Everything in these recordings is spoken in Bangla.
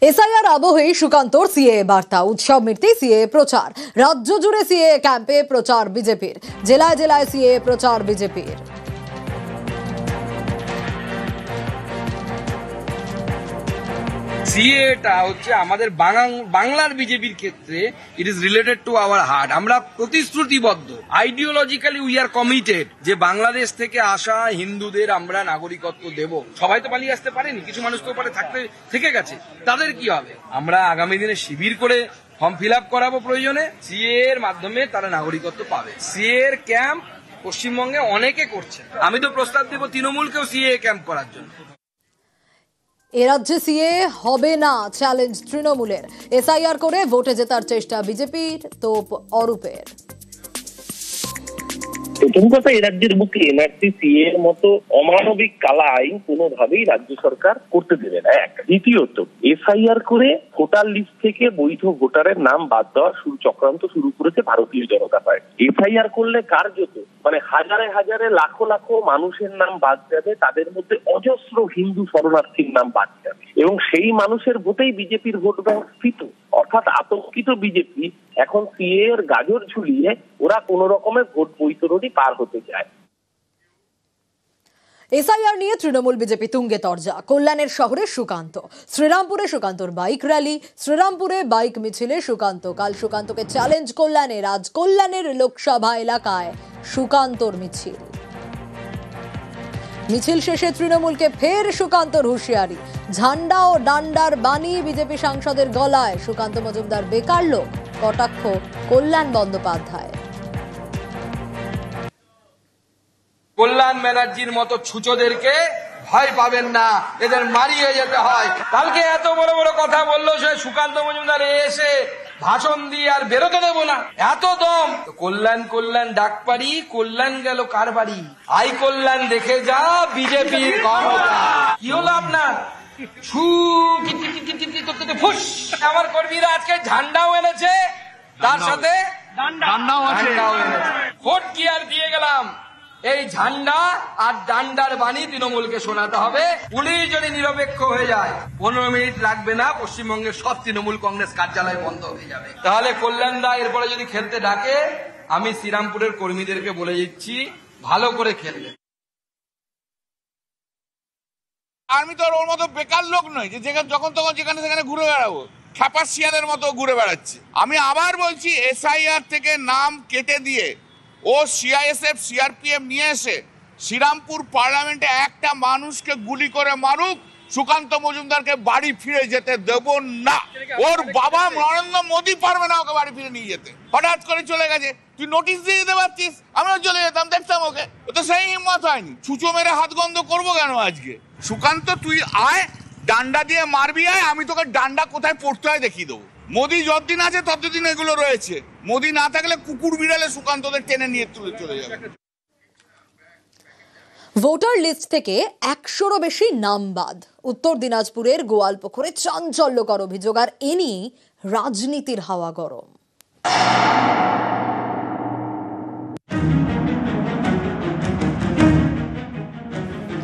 এসআইআর আবহে সুকান্তর সিএ বার্তা, উৎসব মিটতেই সিএ প্রচার। রাজ্য জুড়ে সিএ ক্যাম্পে প্রচার বিজেপির, জেলায় জেলায় সিএ প্রচার বিজেপির। সিএটা হচ্ছে আমাদের বাংলার বিজেপির ক্ষেত্রে it is related to our heart. আমরা প্রতিশ্রুতিবদ্ধ, আইডিওলজিক্যালি উই আর কমিটেড যে বাংলাদেশ থেকে আসা হিন্দুদের আমরা নাগরিকত্ব দেব। সবাই তো পালিয়ে আসতে পারেনি, কিছু মানুষ তো পারে থাকতে থেকে গেছে, তাদের কি হবে? আমরা আগামী দিনে শিবির করে ফর্ম ফিল আপ করাবো, প্রয়োজনে সিএ এর মাধ্যমে তারা নাগরিকত্ব পাবে। সিএ এর ক্যাম্প পশ্চিমবঙ্গে অনেকে করছে, আমি তো প্রস্তাব দেব তৃণমূলকেও সিএ ক্যাম্প করার জন্য। এ রাজ্যে সিএ হবে না, চ্যালেঞ্জ তৃণমূলের। এসআইআর করে ভোটে জেতার চেষ্টা বিজেপির, তোপ অরূপের। প্রথম কথা, এই রাজ্যের বুকে এনআরসি সিএ এর মতো অমানবিক কালা আইন কোনোভাবেই রাজ্য সরকার করতে দেবে না। এক, দ্বিতীয়ত এসআইআর করে ভোটার লিস্ট থেকে বৈধ ভোটারের নাম বাদ দেওয়ার চক্রান্ত শুরু করেছে ভারতীয় জনতা পার্টি। এসআইআর করলে কার্যত হাজারে হাজারে লাখো লাখো মানুষের নাম বাদ যাবে, তাদের মধ্যে অজস্র হিন্দু শরণার্থীর নাম বাদ যাবে এবং সেই মানুষের ভোটেই বিজেপির ভোট ব্যাংক স্থিত। অর্থাৎ আতঙ্কিত বিজেপি এখন সিএ এর গাজর ঝুলিয়ে ওরা কোন রকমের ভোট বৈতরণী পার হতে চায়। এসআইআর নিয়ে তৃণমূল বিজেপি তুঙ্গে তরজা। কল্যাণের শহরে সুকান্ত, শ্রীরামপুরে সুকান্তর বাইক র্যালি, শ্রীরামপুরে বাইক মিছিলে সুকান্ত। কাল সুকান্তকে চ্যালেঞ্জ কল্যাণের, আজ কল্যাণের লোকসভা এলাকায় সুকান্তর মিছিল। মিছিল শেষে তৃণমূলকে ফের সুকান্তর হুঁশিয়ারি। ঝান্ডা ও ডান্ডার বাণী বিজেপি সাংসদের গলায়। সুকান্ত মজুমদার বেকার লোক, কটাক্ষ কল্যাণ বন্দ্যোপাধ্যায়। কল্যাণ ব্যানার্জির মতো ছুচোদেরকে ভয় পাবেন না, এদের মারিয়ে যেতে হয়। কালকে এত বড় বড় কথা বললো সে সুকান্ত মজুমদার, এসে ভাষণ দিয়ে আর বেরোতে দেবো না, এত দম। কল্যাণ কল্যাণ ডাক পারি, কল্যাণ গেল কার বাড়ি? আই কল্যাণ দেখে যা বিজেপির ক্ষমতা। কি হলো আপনার? ফুস। আমার কর্মীরা আজকে ঝান্ডাও এনেছে, তার সাথে ডান্ডাও এনেছে। ভোট কি আর দিয়ে গেলাম, এই ঝান্ডা আর ডান্ডার বাণী তৃণমূলকে শোনাতে হবে। পুলিশ যদি নিরপেক্ষ হয়ে যায় 15 মিনিট লাগবে না, পশ্চিমবঙ্গের সব তৃণমূল কংগ্রেস কার্যালয় বন্ধ হয়ে যাবে। তাহলে কল্যাণ দা এরপরে যদি খেলতে ডাকে, আমি শ্রীরামপুরের কর্মীদেরকে বলে দিচ্ছি ভালো করে খেলবে। আমি তো ওর মতো বেকার লোক নই যে যখন তখন যেখানে সেখানে ঘুরে বেড়াবো, খ্যাপা শিয়ালের মতো ঘুরে বেড়াচ্ছি। আমি আবার বলছি, এসআইআর থেকে নাম কেটে দিয়ে ও সিআইএসএফ সিআরপিএফ নিয়ে এসে শ্রীরামপুর পার্লামেন্টে একটা মানুষকে গুলি করে মারুক, সুকান্ত মজুমদারকে বাড়ি ফিরে যেতে দেব না। ওর বাবা নরেন্দ্র মোদী পারবে না ওকে বাড়ি ফিরে নিয়ে যেতে। হঠাৎ করে চলে গেছে, তুই নোটিশ দিয়ে দিতে পারছিস, আমিও চলে যেতাম, দেখতাম ওকে। ও তো সেই হিম্মত হয়নি। ছুঁচো মেরে হাত গন্ধ করবো কেন আজকে? সুকান্ত তুই আয়, ডান্ডা দিয়ে মারবি আয়, আমি তোকে ডান্ডা কোথায় পড়তে হয় দেখিয়ে দেবো। মোদি যতদিন আছে ততদিন এগুলো রয়েছে, মোদি না থাকলে কুকুর বিড়ালে সুকান্তদের টেনে নিয়ে তুলে চলে যাবে। ভোটার লিস্ট থেকে 100-রও বেশি নাম বাদ। উত্তর দিনাজপুরের গোয়ালপুকুরে চাঞ্চল্যকর অভিযোগ, আর এ নিয়ে রাজনীতির হাওয়া গরম।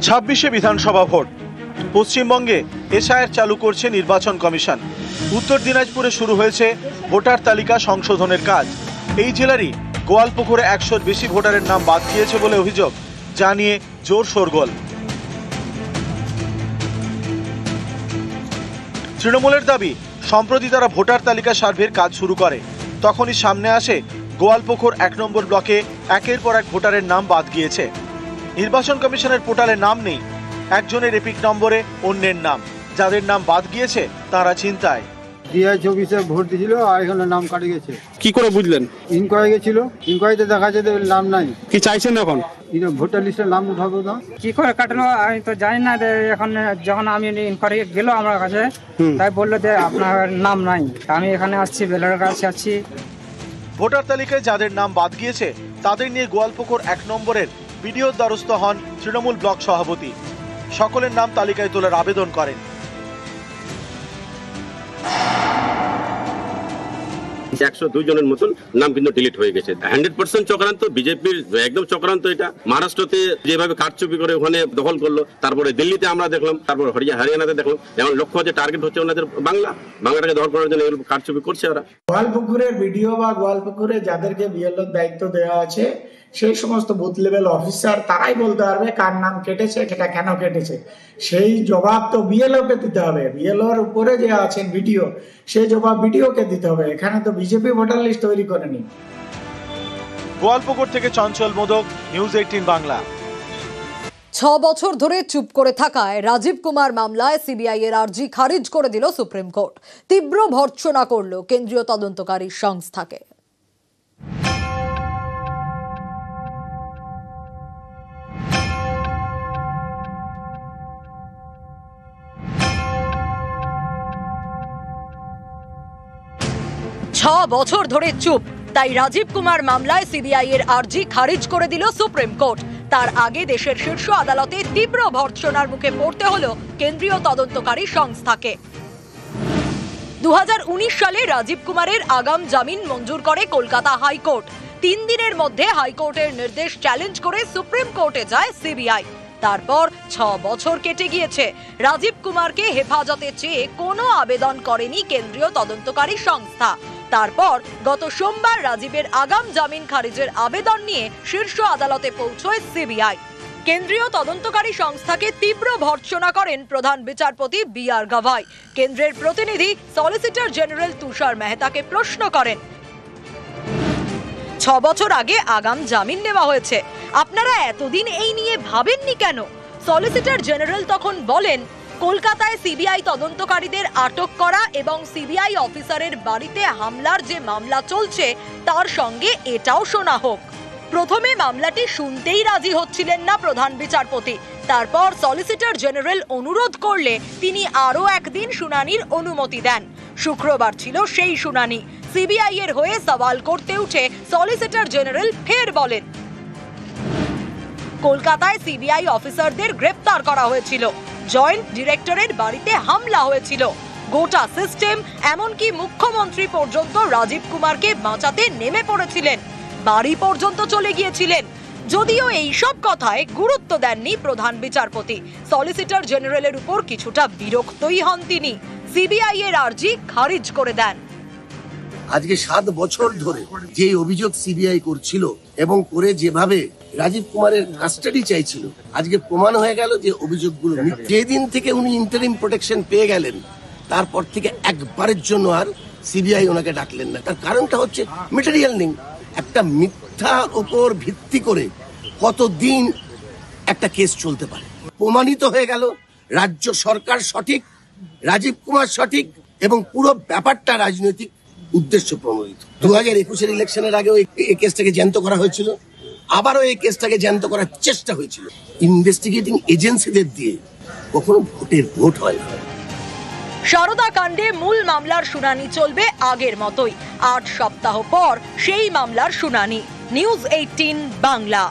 26শে বিধানসভা ভোট। পশ্চিমবঙ্গে এসআইআর চালু করছে নির্বাচন কমিশন। উত্তর দিনাজপুরে শুরু হয়েছে ভোটার তালিকা সংশোধনের কাজ। এই জেলারই গোয়ালপুকুরে 100-র বেশি ভোটারের নাম বাদ দিয়েছে বলে অভিযোগ, যা নিয়ে জোর শোরগোল। তৃণমূলের দাবি, সম্প্রতি তারা ভোটার তালিকা সার্ভের কাজ শুরু করে, তখনই সামনে আসে গোয়ালপুকুর 1 নম্বর ব্লকে একের পর এক ভোটারের নাম বাদ গিয়েছে। নির্বাচন কমিশনের পোর্টালে নাম নেই, একজনের এপিক নম্বরে অন্যের নাম। যাদের নাম বাদ গিয়েছে তারা চিন্তায়। 2024-এ ভোট দিয়েছিল আর এখানে নাম কাটে গেছে। কি করে বুঝলেন? ইনকোয়ারি গেছিল, ইনকোয়ারিতে দেখা যাচ্ছে নাম নাই। কি চাইছেন এখন? ভোটার লিস্টের নাম উঠাবো না। কি করে কাটানো আমি তো জানি না। এখন যখন আমি ইনকোয়ারি গেল আমার কাছে, তাই বললো যে আপনার নাম নাই। আমি এখানে আসছি, বেলার কাছে আসছি। ভোটার তালিকায় যাদের নাম বাদ গিয়েছে তাদের নিয়ে গোয়ালপুকুর 1 নম্বরের বিডিওর দ্বারস্থ হন তৃণমূল ব্লক সভাপতি। সকলের নাম তালিকায় তোলার আবেদন করেন। 102 জনের মতন নাম কিন্তু ডিলিট হয়ে গেছে। 100% চক্রান্ত, বিজেপির একদম চক্রান্ত এটা। মহারাষ্ট্রতে যেভাবে কারচুপি করে ওখানে দখল করলো, তারপরে দিল্লিতে আমরা দেখলাম, তারপর হরিয়ানাতে দেখলাম, এখন লক্ষ্য হচ্ছে টার্গেট হচ্ছে ওনাদের বাংলাটাকে দখল করার জন্য এগুলো কারচুপি করছে ওরা। গোয়ালপুকুরের ভিডিও বা গোয়ালপুকুরে যাদেরকে বিএলওর দায়িত্ব দেওয়া আছে সেই সমস্ত বুথ লেভেল অফিসার তারাই বলতে পারবে কার নাম কেটেছে, সেটা কেন কেটেছে। সেই জবাব তো বিএলওকে দিতে হবে। বিএলওর উপরে যে আছেন ভিডিও, সেই জবাব ভিডিওকে দিতে হবে। এখানে তো বিজেপি ভোটার লিস্ট তৈরি করেনি। গোয়ালপুকুর থেকে চঞ্চল মোদক, নিউজ 18 বাংলা। 6 বছর ধরে চুপ করে থাকায় রাজীব কুমার মামলায় সিবিআই এর আর্জি খারিজ করে দিল সুপ্রিম কোর্ট। তীব্র ভর্ৎসনা করল কেন্দ্রীয় তদন্তকারী সংস্থাকে। বছর ধরে চুপ, তাই রাজীব কুমার মামলায় সিবিআই এর আর্জি খারিজ করে দিল সুপ্রিম কোর্ট। তার আগে দেশের শীর্ষ আদালতে তীব্র ভর্ৎসনার মুখে পড়তে হলো কেন্দ্রীয় তদন্তকারী সংস্থাকে। 2019 সালে রাজীব কুমারের আগাম জামিন মঞ্জুর করে কলকাতা হাইকোর্ট। 3 দিনের মধ্যে হাইকোর্টের নির্দেশ চ্যালেঞ্জ করে সুপ্রিম কোর্টে যায় সিবিআই। তারপর 6 বছর কেটে গিয়েছে। রাজীব কুমারকে হেফাজতে চেয়ে কোনো আবেদন করেনি কেন্দ্রীয় তদন্তকারী সংস্থা। তারপর গত সোমবার রাজীবের আগাম জামিন খারিজের আবেদন নিয়ে শীর্ষ আদালতে পৌঁছয় সিবিআই। কেন্দ্রীয় তদন্তকারী সংস্থাকে তীব্র ভর্ৎসনা করেন প্রধান বিচারপতি বি.আর. গাভাই। কেন্দ্রের প্রতিনিধি সলিসিটর জেনারেল তুষার মেহতাকে প্রশ্ন করেন, 6 বছর আগে আগাম জামিন নেওয়া হয়েছে, আপনারা এতদিন এই নিয়ে ভাবেননি কেন? সলিসিটর জেনারেল তখন বলেন, কলকাতায় সিবিআই তদন্তকারীদের আটক করা এবং সিবিআই অফিসারের বাড়িতে হামলার যে মামলা চলছে তার সঙ্গে এটাও শোনা হোক। প্রথমে মামলাটি শুনতেই রাজি হচ্ছিলেন না প্রধান বিচারপতি। তারপর সলিসিটর জেনারেল অনুরোধ করলে তিনি আরও একদিন শুনানির অনুমতি দেন। শুক্রবার ছিল সেই শুনানি। সিবিআই এর হয়ে সওয়াল করতে উঠে সলিসিটর জেনারেল ফের বলেন, কলকাতায় সিবিআই অফিসারদের গ্রেফতার করা হয়েছিল, জয়েন্ট ডিরেক্টরের বাড়িতে হামলা হয়েছিল, গোটা সিস্টেম এমনকি মুখ্যমন্ত্রী পর্যন্ত রাজীব কুমারকে বাঁচাতে নেমে পড়েছিলেন, বাড়ি পর্যন্ত চলে গিয়েছিলেন। যদিও এই সব কথায় গুরুত্ব দেননি প্রধান বিচারপতি। সলিসিটর জেনারেলের উপর কিছুটা বিরক্তই হন তিনি। সিবিআই এর আর্জি খারিজ করে দেন। আজকে 7 বছর ধরে যে অভিযোগ সিবিআই করছিল এবং করে যেভাবে রাজীব কুমারের কাস্টাডি চাইছিল, আজকে প্রমাণ হয়ে গেল যে অভিযোগগুলো যেদিন থেকে উনি ইন্টারিম প্রোটেকশন পেয়ে গেলেন তারপর থেকে একবারের জন্য আর সিবিআই ওনাকে ডাকলেন না। তার কারণটা হচ্ছে মেটেরিয়াল নেই। একটা মিথ্যার উপর ভিত্তি করে কতদিন একটা কেস চলতে পারে? প্রমাণিত হয়ে গেল রাজ্য সরকার সঠিক, রাজীব কুমার সঠিক এবং পুরো ব্যাপারটা রাজনৈতিক উদ্দেশ্য প্রণোদিত। 2021 ইলেকশনের আগেও এই কেসটাকে জ্যান্ত করা হয়েছিল, আবারও এই কেসটাকে জ্যান্ত করার চেষ্টা হয়েছিল। ইনভেস্টিগেটিং এজেন্সিদের দিয়ে কখনো ভোট হয় না। সারদা কাণ্ডে মূল মামলার শুনানি চলবে আগের মতোই। 8 সপ্তাহ পর সেই মামলার শুনানি। নিউজ 18 বাংলা।